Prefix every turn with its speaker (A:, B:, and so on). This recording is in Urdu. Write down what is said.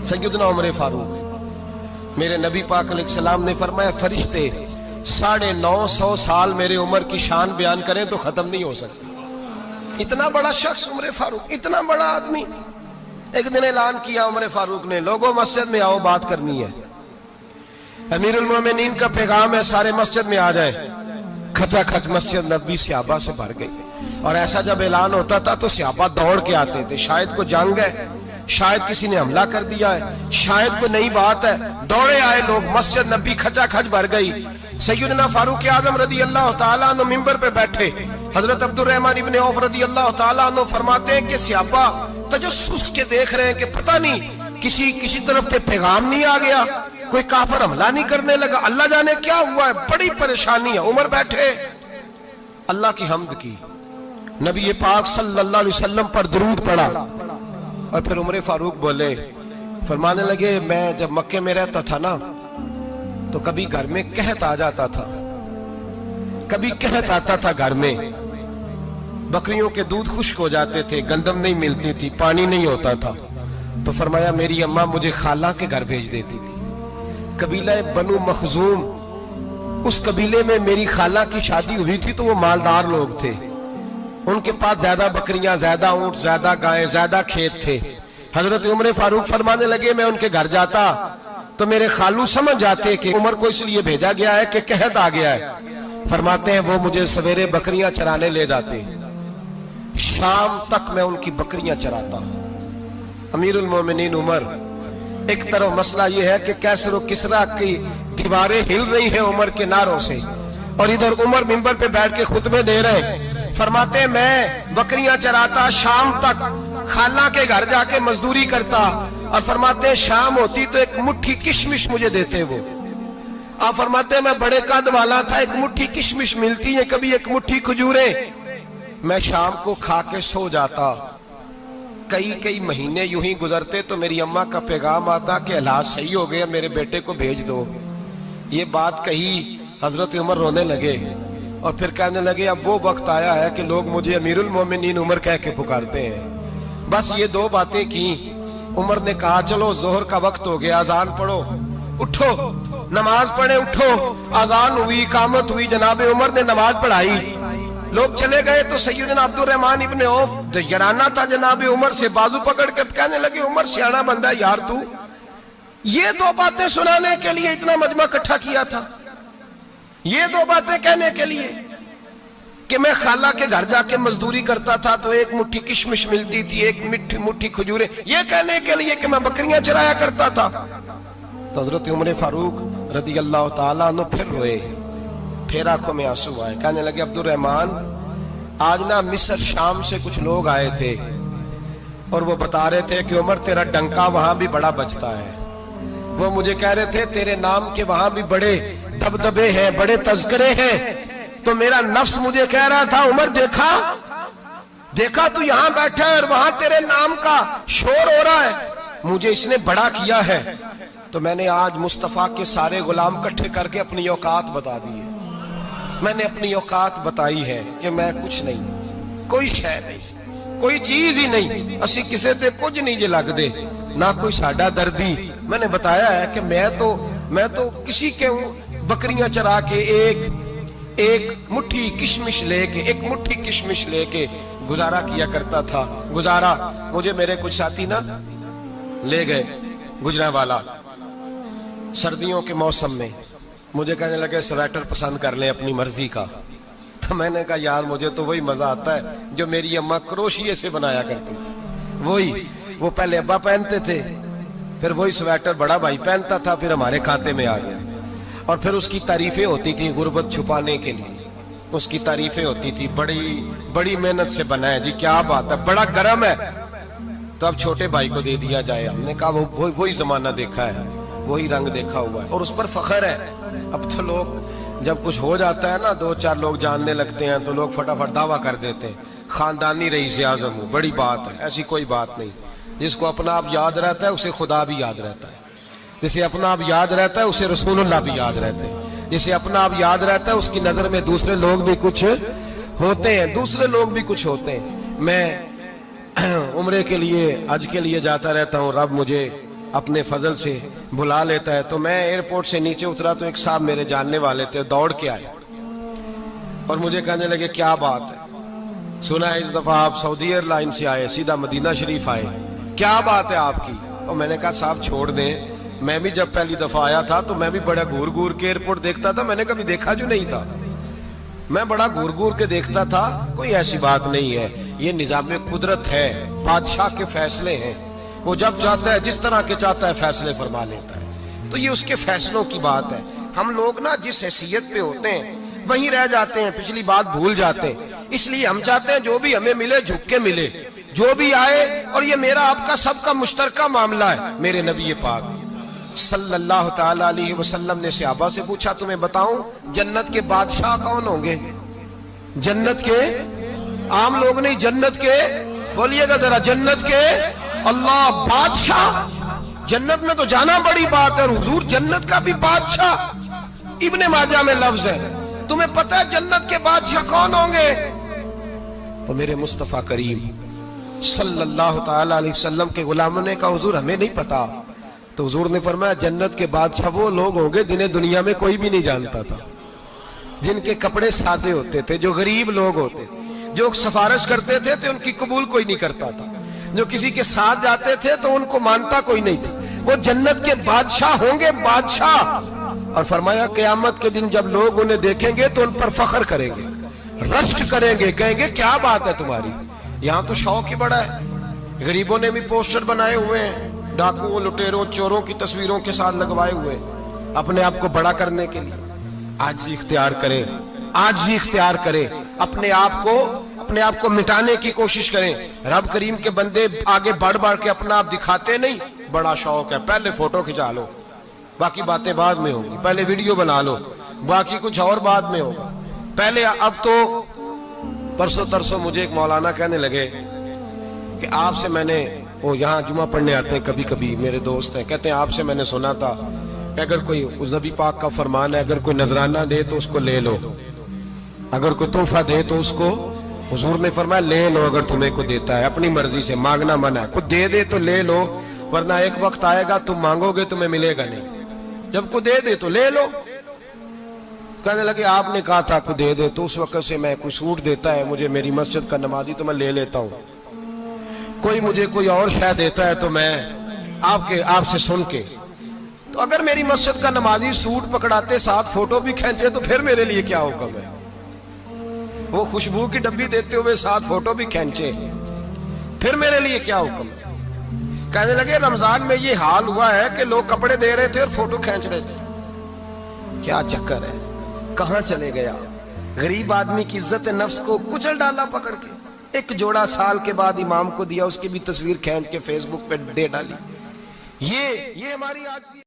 A: سیدنا عمر فاروق، میرے نبی پاک علیہ السلام نے فرمایا فرشتے 950 سال میرے عمر کی شان بیان کریں تو ختم نہیں ہو سکتی۔ اتنا بڑا شخص عمر فاروق، اتنا بڑا آدمی۔ ایک دن اعلان کیا عمر فاروق نے، لوگوں مسجد میں آؤ، بات کرنی ہے۔ امیر المومنین کا پیغام ہے، سارے مسجد میں آ جائے۔ کھچا کھچ مسجد نبوی صحابہ سے بھر گئی، اور ایسا جب اعلان ہوتا تھا تو صحابہ دوڑ کے آتے تھے، شاید کو جنگ ہے، شاید کسی نے حملہ کر دیا ہے، شاید کوئی نئی بات ہے، دوڑے آئے لوگ، مسجد نبی کھچا کھچ بھر گئی۔ سیدنا فاروق اعظم رضی اللہ تعالیٰ عنہ منبر پہ بیٹھے، حضرت عبد الرحمن ابن عوف رضی اللہ تعالیٰ عنہ فرماتے ہیں کہ صحابہ تجسس کے دیکھ رہے ہیں کہ پتہ نہیں کسی طرف سے پیغام نہیں آ گیا، کوئی کافر حملہ نہیں کرنے لگا، اللہ جانے کیا ہوا ہے، بڑی پریشانی ہے۔ عمر بیٹھے، اللہ کی حمد کی، نبی پاک صلی اللہ علیہ وسلم پر درود پڑھا، اور پھر عمر فاروق بولے، فرمانے لگے میں جب مکے میں رہتا تھا نا تو کبھی گھر میں قحط آ جاتا تھا، کبھی قحط آتا تھا گھر میں، بکریوں کے دودھ خشک ہو جاتے تھے، گندم نہیں ملتی تھی، پانی نہیں ہوتا تھا، تو فرمایا میری اماں مجھے خالہ کے گھر بھیج دیتی تھی۔ قبیلہ بنو مخزوم، اس قبیلے میں میری خالہ کی شادی ہوئی تھی تو وہ مالدار لوگ تھے، ان کے پاس زیادہ بکریاں، زیادہ اونٹ، زیادہ گائیں، زیادہ کھیت تھے۔ حضرت عمر فاروق فرمانے لگے میں ان کے گھر جاتا تو میرے خالو سمجھ جاتے کہ عمر کو اس لیے بھیجا گیا ہے کہ قحط آ گیا ہے، فرماتے ہیں وہ مجھے سویرے بکریاں چرانے لے جاتے، شام تک میں ان کی بکریاں چراتا۔ امیر المومنین عمر، ایک طرف مسئلہ یہ ہے کہ کیسر و کسرا کی دیواریں ہل رہی ہیں عمر کے نعروں سے، اور ادھر عمر منبر پہ بیٹھ کے خطبے دے رہے ہیں، فرماتے ہیں میں بکریاں چراتا، شام تک خالہ کے گھر جا کے مزدوری کرتا، اور فرماتے ہیں شام ہوتی تو ایک مٹھی کشمش مجھے دیتے وہ۔ آپ فرماتے ہیں میں بڑے قد والا تھا، ایک مٹھی کشمش ملتی ہے، کبھی ایک مٹھی کھجوریں، میں شام کو کھا کے سو جاتا۔ کئی مہینے یوں ہی گزرتے تو میری اماں کا پیغام آتا کہ حالات صحیح ہو گیا، میرے بیٹے کو بھیج دو۔ یہ بات کہی، حضرت عمر رونے لگے، اور پھر کہنے لگے اب وہ وقت آیا ہے کہ لوگ مجھے امیر المومنین عمر کہہ کے پکارتے ہیں۔ بس یہ دو باتیں کی، عمر نے کہا چلو ظہر کا وقت ہو گیا، اذان پڑھو، اٹھو نماز پڑھے، اٹھو۔ اذان ہوئی، اقامت ہوئی، جناب عمر نے نماز پڑھائی، لوگ چلے گئے تو سیدنا عبد الرحمن ابن عوف یارانہ تھا جناب عمر سے، بازو پکڑ کے کہنے لگے عمر سیاڑا بندہ یار تو یہ دو باتیں سنانے کے لیے اتنا مجمع اکٹھا کیا تھا، یہ دو باتیں کہنے کے لیے کہ میں خالہ کے گھر جا کے مزدوری کرتا تھا تو ایک مٹھی کشمش ملتی تھی، ایک مٹھی کھجوریں، یہ کہنے کے لیے کہ میں بکریاں چرایا کرتا تھا۔ تو حضرت عمر فاروق رضی اللہ تعالیٰ عنہ پھر روئے، پھر آنکھوں میں آنسو آئے، کہنے لگے عبد الرحمن آج نا مصر شام سے کچھ لوگ آئے تھے، اور وہ بتا رہے تھے کہ عمر تیرا ڈنکا وہاں بھی بڑا بجتا ہے، وہ مجھے کہہ رہے تھے تیرے نام کے وہاں بھی بڑے دبدبے ہیں، بڑے تذکرے ہیں، تو میرا نفس مجھے کہہ رہا تھا عمر دیکھا تو یہاں بیٹھا ہے اور وہاں تیرے نام کا شور ہو رہا ہے، مجھے اس نے بڑا کیا ہے، تو میں نے آج مصطفیٰ کے سارے غلام اکٹھے کر کے اپنی اوقات بتا دی ہے، میں نے اپنی اوقات بتائی ہے کہ میں کچھ نہیں، کوئی شے نہیں، کوئی چیز ہی نہیں، اسی کسے تے کچھ نہیں جے لگ دے، نہ کوئی ساڈا دردی۔ میں نے بتایا ہے کہ میں تو کسی کے بکریاں چرا کے ایک مٹھی کشمش لے کے گزارا کیا کرتا تھا۔ گزارا مجھے میرے کچھ ساتھی نا لے گئے گجرانوالا سردیوں کے موسم میں، مجھے کہنے لگے سویٹر پسند کر لیں اپنی مرضی کا، تو میں نے کہا یار مجھے تو وہی مزہ آتا ہے جو میری اماں کروشیے سے بنایا کرتی تھی، وہ پہلے ابا پہنتے تھے، پھر وہی سویٹر بڑا بھائی پہنتا تھا، پھر ہمارے کھاتے میں آ گیا، اور پھر اس کی تعریفیں ہوتی تھی غربت چھپانے کے لیے، اس کی تعریفیں ہوتی تھی بڑی محنت سے بنا ہے جی، کیا بات ہے، بڑا گرم ہے، تو اب چھوٹے بھائی کو دے دیا جائے۔ ہم نے کہا وہی زمانہ دیکھا ہے، وہی رنگ دیکھا ہوا ہے، اور اس پر فخر ہے۔ اب تو لوگ جب کچھ ہو جاتا ہے نا، 2-4 لوگ جاننے لگتے ہیں تو لوگ فٹافٹ دعویٰ کر دیتے ہیں خاندانی رئیس اعظم ہوں، بڑی بات ہے، ایسی کوئی بات نہیں، جس کو اپنا آپ یاد رہتا ہے اسے خدا بھی یاد رہتا ہے، جسے اپنا آپ یاد رہتا ہے اسے رسول اللہ بھی یاد رہتے ہیں، جسے اپنا آپ یاد رہتا ہے اس کی نظر میں دوسرے لوگ بھی کچھ ہوتے ہیں۔ میں عمرے کے لیے حج کے لیے جاتا رہتا ہوں، رب مجھے اپنے فضل سے بلا لیتا ہے. تو میں ایئرپورٹ سے نیچے اترا تو ایک صاحب میرے جاننے والے تھے, دوڑ کے آئے اور مجھے کہنے لگے کیا بات ہے, سنا ہے اس دفعہ آپ سعودی ایئر لائن سے آئے, سیدھا مدینہ شریف آئے, کیا بات ہے آپ کی؟ اور میں نے کہا صاحب چھوڑ دیں, میں بھی جب پہلی دفعہ آیا تھا تو میں بھی بڑا گور گور کے ایئرپورٹ دیکھتا تھا, میں نے کبھی دیکھا جو نہیں تھا, میں بڑا گور گور کے دیکھتا تھا, کوئی ایسی بات نہیں ہے, یہ نظام قدرت ہے, بادشاہ کے فیصلے ہیں, وہ جب چاہتا ہے جس طرح کے چاہتا ہے فیصلے فرما لیتا ہے, تو یہ اس کے فیصلوں کی بات ہے. ہم لوگ نا جس حیثیت پہ ہوتے ہیں وہیں رہ جاتے ہیں, پچھلی بات بھول جاتے ہیں, اس لیے ہم چاہتے ہیں جو بھی ہمیں ملے جھک کے ملے, جو بھی آئے, اور یہ میرا آپ کا سب کا مشترکہ معاملہ ہے. میرے نبی پاک صلی اللہ تعالی علیہ وسلم نے صحابہ سے پوچھا تمہیں بتاؤں جنت کے بادشاہ کون ہوں گے؟ جنت کے عام لوگ نہیں, جنت کے, بولیے گا ذرا, جنت کے اللہ بادشاہ. جنت میں تو جانا بڑی بات ہے, اور حضور جنت کا بھی بادشاہ. ابن ماجہ میں لفظ ہے, تمہیں پتہ ہے جنت کے بادشاہ کون ہوں گے؟ تو میرے مصطفیٰ کریم صلی اللہ تعالی علیہ وسلم کے غلاموں نے کہا حضور ہمیں نہیں پتا. تو حضور نے فرمایا جنت کے بادشاہ وہ لوگ ہوں گے جنہیں دنیا میں کوئی بھی نہیں جانتا تھا, جن کے کپڑے سادے ہوتے تھے, جو غریب لوگ ہوتے, جو سفارش کرتے تھے تو ان کی قبول کوئی نہیں کرتا تھا, جو کسی کے ساتھ جاتے تھے تو ان کو مانتا کوئی نہیں تھا, وہ جنت کے بادشاہ ہوں گے, بادشاہ. اور فرمایا قیامت کے دن جب لوگ انہیں دیکھیں گے تو ان پر فخر کریں گے, رشک کریں گے, کہیں گے کیا بات ہے تمہاری, یہاں تو شوق ہی بڑا ہے. غریبوں نے بھی پوسٹر بنائے ہوئے ہیں, ڈاکوؤں, لٹیروں, چوروں کی تصویروں کے ساتھ لگوائے ہوئے, اپنے آپ کو بڑا کرنے کے لیے. عاجزی اختیار کریں, عاجزی اختیار کریں, اپنے آپ کو مٹانے کی کوشش کریں. رب کریم کے بندے آگے بڑھ بڑھ کے اپنا آپ دکھاتے نہیں, بڑا شوق ہے, پہلے فوٹو کھچا لو, باقی باتیں بعد میں ہوگی, پہلے ویڈیو بنا لو, باقی کچھ اور بعد میں ہوگا. پہلے اب تو پرسوں ترسوں مجھے ایک مولانا کہنے لگے کہ آپ سے میں نے, وہ یہاں جمعہ پڑھنے آتے ہیں کبھی کبھی, میرے دوست ہیں, کہتے ہیں آپ سے میں نے سنا تھا کہ اگر کوئی, اس نبی پاک کا فرمان ہے, اگر کوئی نذرانہ دے تو اس کو لے لو, اگر کوئی تحفہ دے تو اس کو, حضور نے فرمایا لے لو اگر تمہیں کو دیتا ہے, اپنی مرضی سے, مانگنا منع ہے, کو دے دے تو لے لو, ورنہ ایک وقت آئے گا تم مانگو گے تمہیں ملے گا نہیں, جب کو دے دے تو لے لو. کہنے لگے آپ نے کہا تھا کو دے دے, تو اس وقت سے میں, کوئی سوٹ دیتا ہے مجھے میری مسجد کا نمازی تو میں لے لیتا ہوں, کوئی مجھے کوئی اور شے دیتا ہے تو میں آپ سے سن کے, تو اگر میری مسجد کا نمازی سوٹ پکڑاتے ساتھ فوٹو بھی کھینچے تو پھر میرے لیے کیا حکم ہے, وہ خوشبو کی ڈبی دیتے ہوئے ساتھ فوٹو بھی کھینچے, پھر میرے لیے کیا حکم ہے. کہنے لگے رمضان میں یہ حال ہوا ہے کہ لوگ کپڑے دے رہے تھے اور فوٹو کھینچ رہے تھے, کیا چکر ہے, کہاں چلے گیا. غریب آدمی کی عزت نفس کو کچل ڈالا پکڑ کے, ایک جوڑا سال کے بعد امام کو دیا, اس کی بھی تصویر کھینچ کے فیس بک پہ دے ڈالی. یہ ہماری آج